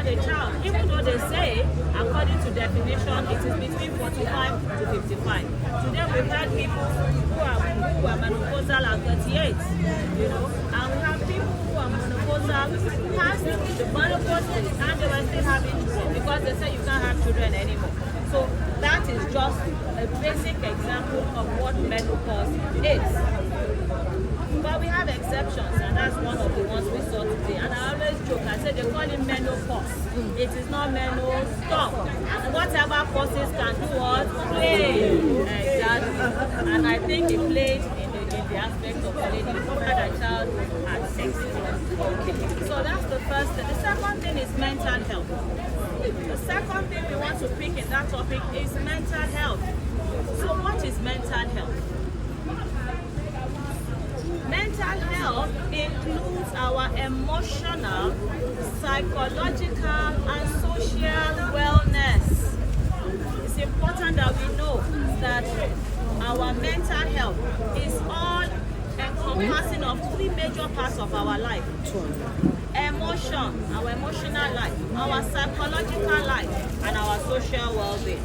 have a child, even though they say, according to definition, it is between 45 to 55. Today we've had people who are menopausal at 38, you know, and we have people who are menopausal past the menopause age and they were still having children because they say you can't have children anymore. So that is just a basic example of what menopause is. But we have exceptions, and that's one of the ones we saw today. And I always joke, I say they call it menopause. It is not stop. And whatever causes can do what? Play. Exactly. And I think it played in the aspect of playing. You had a child had sex. Okay. So that's the first thing. The second thing is mental health. The second thing we want to pick in that topic is mental health. So what is mental health? Mental health includes our emotional, psychological, and social wellness. It's important that we know that our mental health is all encompassing of three major parts of our life. Emotion, our emotional life, our psychological life, and our social well-being.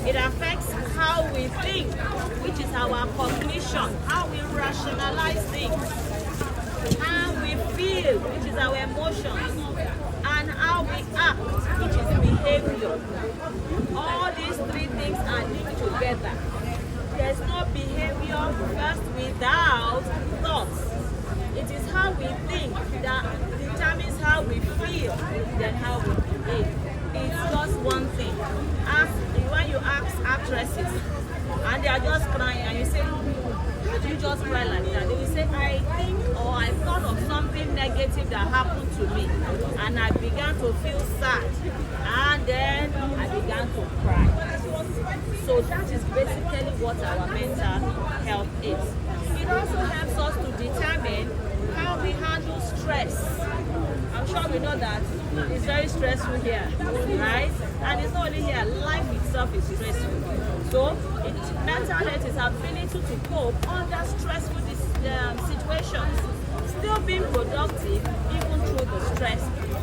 It affects how we think, which is our cognition, how we rationalize things, how we feel, which is our emotions, and how we act, which is behavior. All these three things are linked together. There's no behavior first without thoughts. It is how we think that determines how we feel, then how we behave. It's just one thing. When you ask actresses and they are just crying and you say, how do you just cry like that? They will say, I think or I thought of something negative that happened to me and I began to feel sad and then I began to cry. So that is basically what our mental health is. It also helps us to determine how we handle stress. I'm sure we know that it's very stressful here, right? And it's not only here, life itself is stressful. So mental health is ability to cope under stressful situations, still being productive even through the stress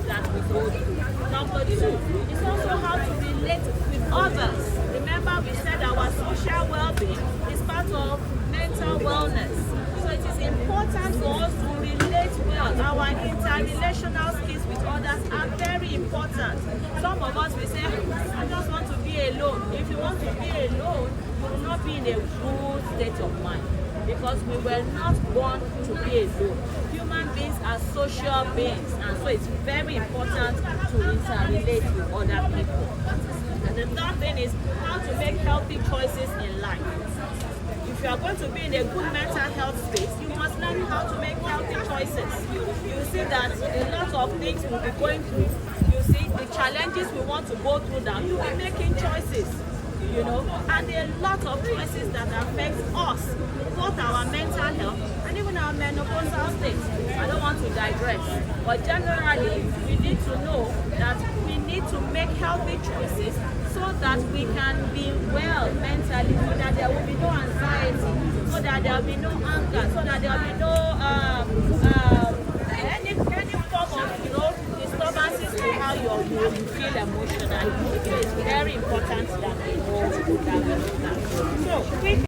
that we go through. Number two, it's also how to relate with others. Remember we said our social well-being is part of mental wellness. So it is important for us to relate well. Our interrelational skills with others are very important. Some of us will say, I just want to be alone. If you want to be alone, you will not be in a good state of mind because we were not born to be alone. Human beings are social beings, and so it's very important to interrelate with other people. And the third thing is how to make healthy choices in life. If you are going to be in a good mental health space, you must learn how to make healthy choices. You see that a lot of things we'll be going through. You see the challenges we want to go through now. You'll be making choices, you know, and there are a lot of choices that affect us, both our mental health and even our menopausal state. I don't want to digress, but generally we need to know that we need to make healthy choices so that we can be well mentally, so that there will be no anxiety, so that there will be no anger, so that there will be no any form of disturbances to how you feel emotionally. So it's very important that we know that. So